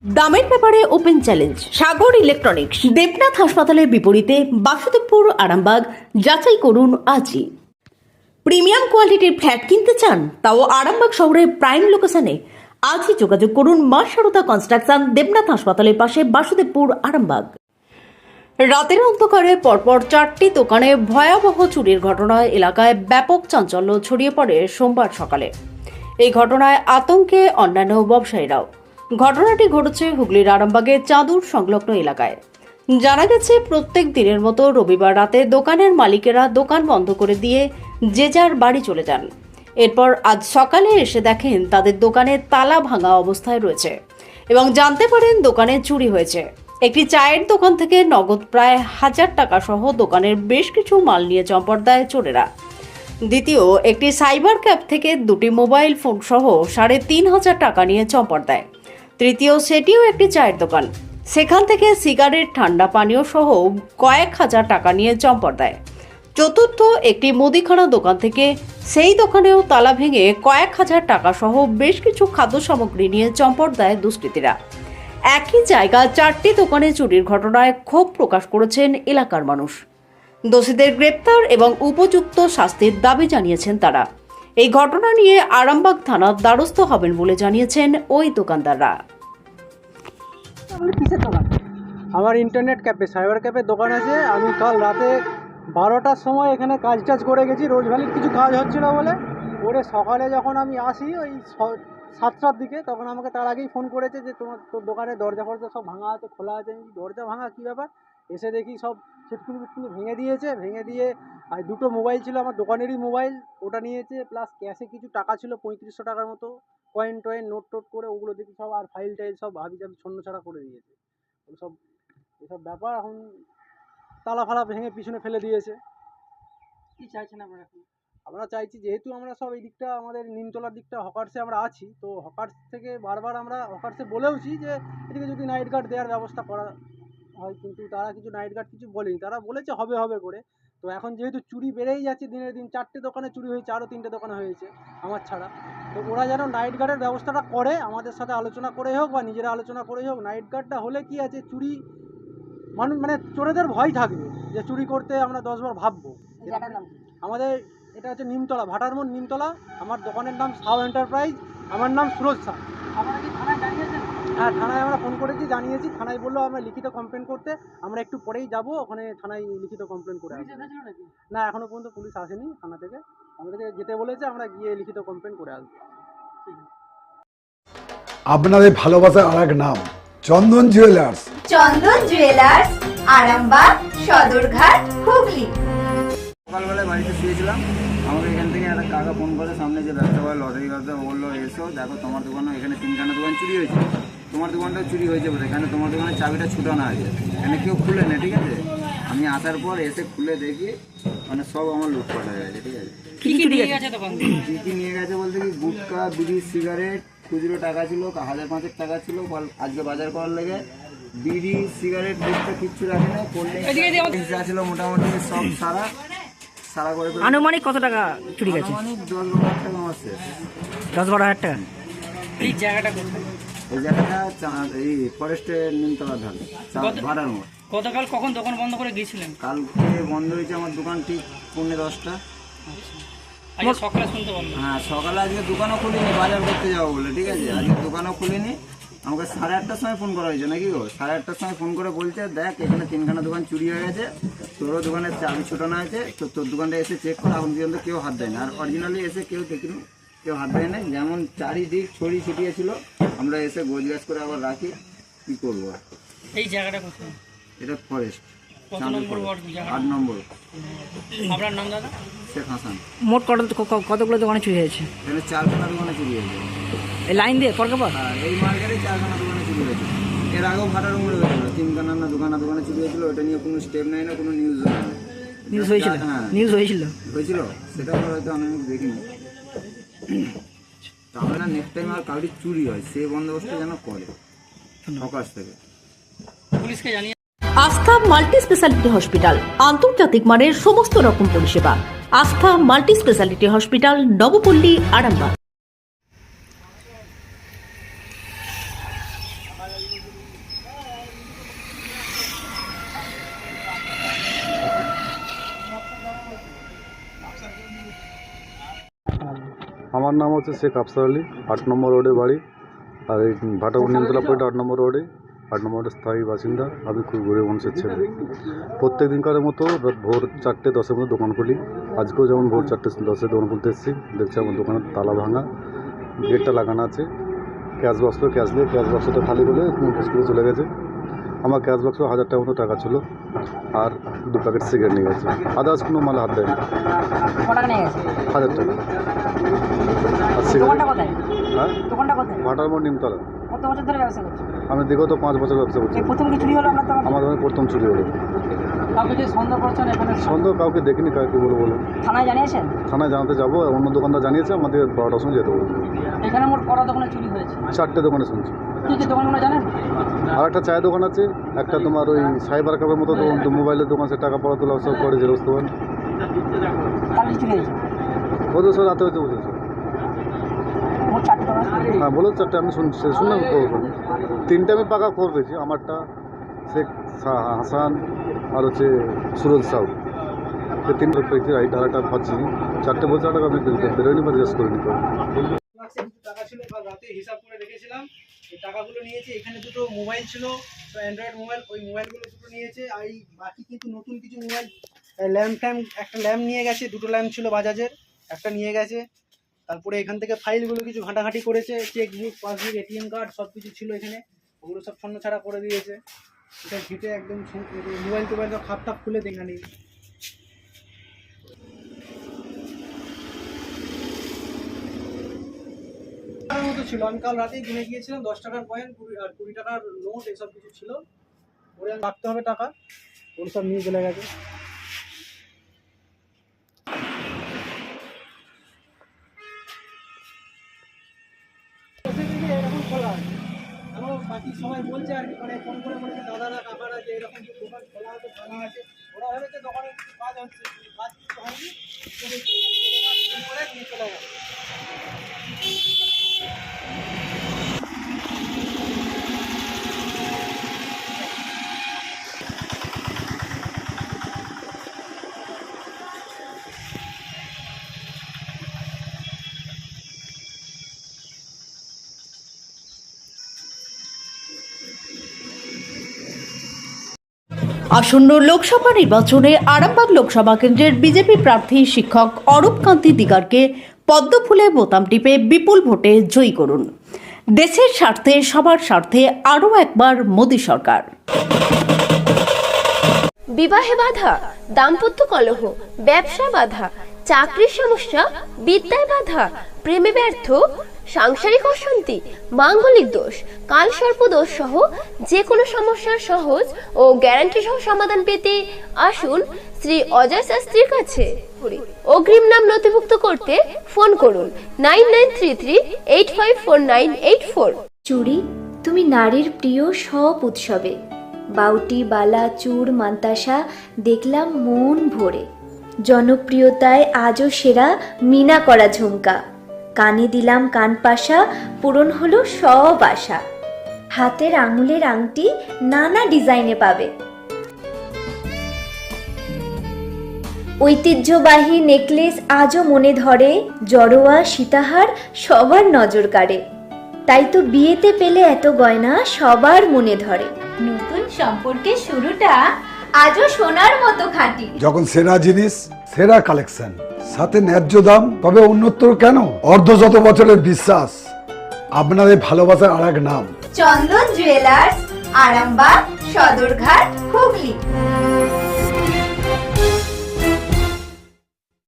দামের ব্যাপারে open challenge সাগর electronics. Debnath হাসপাতালের বিপরীতে বাসুদেবপুর, আরামবাগ। যাচাই করুন আজই। প্রিমিয়াম কোয়ালিটির ফ্ল্যাট কিনতে চান, তাও আরামবাগ শহরের প্রাইম লোকেশনে? আজই যোগাযোগ করুন মা সারদা কনস্ট্রাকশন, দেবনাথ হাসপাতালের পাশে, বাসুদেবপুর, আরামবাগ। রাতের অন্ধকারে পরপর 4টি দোকানে ভয়াবহ চুরির ঘটনায় এলাকায় ব্যাপক চাঞ্চল্য ছড়িয়ে পড়ে সোমবার সকালে। এই ঘটনায় আতঙ্কে অন্যান্য ব্যবসায়ীরাও। ঘটনাটি ঘটেছে হুগলির আরামবাগের চাঁদুর সংলগ্ন এলাকায়। জানা গেছে, প্রত্যেক দিনের মতো রবিবার রাতে দোকানের মালিকেরা দোকান বন্ধ করে দিয়ে যে যার বাড়ি চলে যান। এরপর আজ সকালে এসে দেখেন তাদের দোকানে তালা ভাঙা অবস্থায় রয়েছে এবং জানতে পারেন দোকানে চুরি হয়েছে। একটি চায়ের দোকান থেকে নগদ প্রায় 1000 টাকা সহ দোকানের বেশ কিছু মাল নিয়ে চম্পট দেয় চোরেরা। দ্বিতীয় একটি সাইবার ক্যাফ থেকে 2টি মোবাইল ফোন সহ 3500 টাকা নিয়ে চম্পট দেয়। তৃতীয় সেটিও একটি চায়ের দোকান, সেখান থেকে সিগারেট, ঠান্ডা পানীয় সহ কয়েক হাজার টাকা নিয়ে চম্পট দেয়। চতুর্থ একটি মুদিখানা দোকান থেকে, সেই দোকানেও তালা ভেঙে কয়েক হাজার টাকা সহ বেশ কিছু খাদ্য সামগ্রী নিয়ে চম্পট দেয় দুষ্কৃতীরা। একই জায়গায় 4টি দোকানে চুরির ঘটনায় ক্ষোভ প্রকাশ করেছেন এলাকার মানুষ। দোষীদের গ্রেপ্তার এবং উপযুক্ত শাস্তির দাবি জানিয়েছেন তারা। এই ঘটনা নিয়ে আরামবাগ থানার দ্বারস্থ হবেন বলে জানিয়েছেন ওই দোকানদাররা। আমার ইন্টারনেট ক্যাফে, সাইবার ক্যাফের দোকান আছে। আমি কাল রাতে 12টার সময় এখানে কাজ করে গেছি। রোজ ভ্যালির কিছু কাজ হচ্ছিলো বলে, ওরে সকালে যখন আমি আসি ওই 7টার দিকে, তখন আমাকে তার আগেই ফোন করেছে যে তোর দোকানের দরজা ফরজা সব ভাঙা আছে, খোলা আছে। আমি দরজা ভাঙা কী ব্যাপার? এসে দেখি সব ছিটকুনি ফিটকুনি ভেঙে দিয়ে আর 2টো মোবাইল ছিল আমার দোকানেরই মোবাইল, ওটা নিয়েছে। প্লাস ক্যাশে কিছু টাকা ছিল 3500 টাকার মতো, কয়েন টয়েন নোট টোট করে ওগুলো দেখি সব, আর ফাইল টাইল সব হাবিজাবি ছন্ন ছাড়া করে দিয়েছে। এসব ব্যাপার এখন তালা ফালা ভেঙে পিছনে ফেলে দিয়েছে। কি চাইছেন আপনারা? আমরা চাইছি, যেহেতু আমরা সব এই দিকটা, আমাদের নিমতলার দিকটা হকার্সে আমরা আছি, তো হকার্স থেকে বারবার আমরা হকার্সে বলেওছি যে এদিকে যদি নাইট গার্ড দেওয়ার ব্যবস্থা করা হয়, কিন্তু তারা কিছু নাইট গার্ড কিছু বলেনি। তারা বলেছে হবে করে। তো এখন যেহেতু চুরি বেড়েই যাচ্ছে দিনের দিন, 4টে দোকানে চুরি হয়েছে, আরও 3টে দোকানে হয়েছে আমার ছাড়া। তো ওরা যেন নাইট গার্ডের ব্যবস্থাটা করে, আমাদের সাথে আলোচনা করে হোক বা নিজেরা আলোচনা করে হোক। নাইট গার্ডটা হলে কি আছে, চুরি মানে চোরেদের ভয় থাকবে যে চুরি করতে আমরা 10 বার ভাববো। আমাদের এটা হচ্ছে নিমতলা, ভাটার মোড়, নিমতলা। আমার দোকানের নাম সাউ এন্টারপ্রাইজ, আমার নাম সুরজ শাহ। আপনারা কি থানায় জানিয়েছেন? হ্যাঁ, থানায় আমরা ফোন করেছি, জানিয়েছি। থানায় বললো আমরা লিখিত কমপ্লেন করতে, আমরা একটু পরেই যাব ওখানে থানায় লিখিত কমপ্লেন করে আসবো। না, এখনো পর্যন্ত পুলিশ আসেনি থানা থেকে, আমাদেরকে যেতে বলেছে, আমরা গিয়ে লিখিত কমপ্লেন করে আসবো। আপনাদের ভালোবাসার আর এক নাম, চন্দন জুয়েলার্স। চন্দন জুয়েলার্স, আরামবাগ, সদরঘাট, হুগলি। সকালবেলায় বাড়িতে শুয়েছিলাম, আমাকে এখান থেকে একটা কাকা ফোন করে, সামনে যে ব্যবসা করে লটারি ব্যবসা, বললো এসো দেখো তোমার দোকানে এখানে 3খানা দোকান চুরি হয়েছে, তোমার দোকানটাও চুরি হয়েছে বলে, এখানে তোমার দোকানের চাবিটা ছুটানো আছে, এখানে কেউ খুলে না। ঠিক আছে, আমি আসার পর এসে খুলে দেখি মানে সব আমার লুটপাট হয়ে গেছে। ঠিক আছে, কি নিয়ে গেছে দোকান? কী নিয়ে গেছে বলতে কি, গুটকা, বিড়ি, সিগারেট, খুচরো টাকা ছিল 1000-5000 টাকা ছিল আজকে বাজার করার লেগে। বিড়ি, সিগারেট, গুটকা কিচ্ছু রাখে না। কোল্ড ড্রিঙ্কস যা ছিল মোটামুটি সব সারা করে। আনুমানিক কত টাকা চুরি গেছে? আনুমানিক 10-12 হাজার টাকা আমার শেষ। 10-12 হাজার টাকা। এই জায়গাটা কোথায়? এই জায়গাটা এই ফরেস্টের নিমতলা ধারে, ভাড়ার মোড়। গতকাল কখন দোকান বন্ধ করে গিয়েছিলেন? কালকে বন্ধ হয়েছে আমার দোকান ঠিক 9:30টা। আজকে সকালে শুনতে পারলাম। হ্যাঁ, সকালে আজকে দোকানও খুলিনি, বাজার করতে যাবো বলে। ঠিক আছে, আজকে দোকানও খুলিনি। আমাকে 8:30টার সময় ফোন করা হয়েছে নাকি গো, 8:30টার সময় ফোন করে বলছে দেখ এখানে 3খানা দোকান চুরি হয়ে গেছে, তোরও দোকানের চাবি ছুটানো আছে, তো তোর দোকানটা এসে চেক কর। এখন পর্যন্ত কেউ হাত দেয় না, আর অরিজিনালি এসে কেউ দেখিনি, কেউ হাত দেয় না। যেমন চারিদিক ছড়িয়ে ছিটিয়েছিল, আমরা এসে গোছগাছ করে আবার রাখি। কী করবো? এই জায়গাটা কোথায়? এটা ফরেস্ট, 8 নম্বর। আপনার নাম দাদা? শেখ হাসান। মোট কতগুলো দোকানে চুরি হয়েছে? এখানে 4খানা দোকানে চুরি হয়েছে। এই লাইন দিয়ে পর? হ্যাঁ, এই মার্কেটে 4খানা দোকানে চুরি হয়েছে। এর আগেও ভাটার মোড়ে হয়েছিল, 3খানা না 2খানা দোকানে চুরি হয়েছিল। ওটা নিয়ে কোনো স্টেপ নেয় না, কোনো নিউজ হয়েছিল? হ্যাঁ, নিউজ হয়েছিল। সেটা আমরা হয়তো আমি দেখিনি। তাহলে না নেক্সট টাইম আর কাউরি চুরি হয় সে বন্দোবস্ত যেন করে হকার্স থেকে। পুলিশকে জানিয়ে আস্থা মাল্টি স্পেশালিটি হসপিটাল, আন্তর্জাতিক মানের সমস্ত রকম পরিষেবা। আস্থা multi speciality hospital, Nabapalli, Arambagh. আমার নাম হচ্ছে শেখ আফসার আলী, 8 নম্বর রোডে বাড়ি। আর এই ভাটাপুর নিমতলা পয়েন্ট 8 নম্বর রোডে, 8 নম্বর রোডের স্থায়ী বাসিন্দা। আমি খুব গরিব মানুষের ছেলে। প্রত্যেক দিনকারের মতো ভোর 4:10-এর মধ্যে দোকান খুলি। আজকেও যেমন ভোর 4:10-এ দোকান খুলতে এসেছি, দেখছি আমার দোকানের তালা ভাঙা, গেটটা লাগানো আছে। ক্যাশ বাক্সটা খালি বলে স্কুলে চলে গেছে। আমার ক্যাশ বাক্স 1000 টাকার মতো টাকা ছিল, আর 2 প্যাকেট সিগারেট নিয়ে গেছে। আদার্স কোনো মাল হাত দেয়নি। 1000 টাকা। আর সিগারেট। হ্যাঁ, ভাটার মোড় নিমতলা। কত বছর ধরে ব্যবসা করছেন? আমি বিগত 5 বছর ব্যবসা করছি। প্রথম কি চুরি হলো আপনার দোকানে? আমার দোকানে প্রথম চুরি হলো। কাউকে যে সন্দেহ করছেন এখানে? সন্দেহ কাউকে দেখিনি, কাউকে বলুন। থানায় জানিয়েছেন? থানায় জানাতে যাবো, অন্য দোকানদার জানিয়েছে, আমাদের 12টার সময় যেতে বলবো। এখানে মোট কটা দোকানে চুরি হয়েছে? 4টে দোকানে শুনছি। কী কী দোকানগুলো জানেন? আর একটা চায়ের দোকান আছে, একটা তোমার ওই সাইবার ক্যাফের মতো মোবাইলের দোকান, সে টাকা পড়া তোলা সব করে, জেরক্স দোকান। কাল কি চুরি হয়েছে? বলতো স্যার রাতে হয়েছে, বলছে স্যার। মোট 4টে দোকান? হ্যাঁ বলো 4টে, আমি শুনলাম খবর। 3টে আমি পাকা খবর পেয়েছি, আমারটা, শেখ হাসান, আর হচ্ছে সুরজ সাউ, এই 3 লোক পেয়েছি। রাইট, আর একটা পাচ্ছি। 4টে বলছে, আর আমি বেরোয়নি বা জিজ্ঞেস করিনি। টাকা ছিল, কাল রাতে হিসাব করে রেখেছিলাম, এই টাকাগুলো নিয়েছে। এখানে 2টো মোবাইল ছিল, তো অ্যান্ড্রয়েড মোবাইল, ওই মোবাইলগুলো 2টো নিয়েছে। আর এই বাকি কিন্তু নতুন কিছু মোবাইল, একটা ল্যাম্প নিয়ে গেছে, 2টো ল্যাম্প ছিল বাজাজের, একটা নিয়ে গেছে। তারপরে এখান থেকে ফাইলগুলো কিছু ঘাঁটাঘাঁটি করেছে, চেকবুক, পাসবুক, এটিএম কার্ড সব কিছু ছিল এখানে, ওগুলো সব ছন্ন ছাড়া করে দিয়েছে। এটা ঘিটে একদম মোবাইল টোবাইল সব খাপ খুলে দেখা নেই। মতো ছিল, আমি কাল রাতেই কিনে গিয়েছিলাম। 10 টাকার কয়েন আর 20 টাকার নোট, এসব কিছু ছিল। ওরে রাখতে হবে টাকা, ওর সব নিয়ে চলে গেছে। এরকম খোলা আছে, বাকি সবাই বলছে আর কি, মানে ফোন করে বলছে দাদারা কাকারা যে এরকম দোকান খোলা আছে, ভাঙা আছে। ওরা ভেবেছে দোকানে কাজ হচ্ছে, কাজ কিছু হয়নি, নিয়ে চলে গেছে। আসন্ন লোকসভা নির্বাচনে আরামবাগ লোকসভা কেন্দ্রের বিজেপি প্রার্থী শিক্ষক অরূপ কান্তি দিগারকে পদ্মফুলে বোতাম টিপে বিপুল ভোটে জয়ী করুন। দেশের স্বার্থে, সবার স্বার্থে আরও একবার মোদী সরকার। বিবাহে বাধা, দাম্পত্য কলহ, ব্যবসা বাধা, চাকরির সমস্যা, বিদ্যায় বাধা, প্রেমে ব্যর্থ, সাংসারিক অশান্তি, মাঙ্গলিক দোষ, কালসর্প দোষ সহ যে কোনো সমস্যার সহজ ও গ্যারান্টি সহ সমাধান পেতে আসুন শ্রী অজয় শাস্ত্রীর কাছে। অগ্রিম নাম নথিভুক্ত করতে ফোন করুন 9933854984। চুড়ি, তুমি নারীর প্রিয় সব উৎসবে, বাউটি, বালা, চূড়, মান্তাসা দেখলাম মন ভরে। জনপ্রিয়তায় আজও সেরা মিনা করা ঝুমকা, কানে দিলাম কানপাশা, পূরণ হলো সব আশা। হাতের আঙুলের আংটি নানা ডিজাইনে পাবে, ঐতিহ্যবাহী নেকলেস আজও মনে ধরে, জড়োয়া, সীতাহার সবার নজর কাড়ে। তাই তো বিয়েতে পেলে এত গয়না সবার মনে ধরে। নতুন সম্পর্কের শুরুটা আজও সোনার মতো খাঁটি। যখন সেরা জিনিস, সেরা কালেকশন, সাথে ন্যায্য দাম, তবে উন্নতর কেন? অর্ধশত বছরের বিশ্বাস, আপনাদের ভালোবাসার আর এক নাম চন্দন জুয়েলার্স, আরামবাগ, সদরঘাট, হুগলি।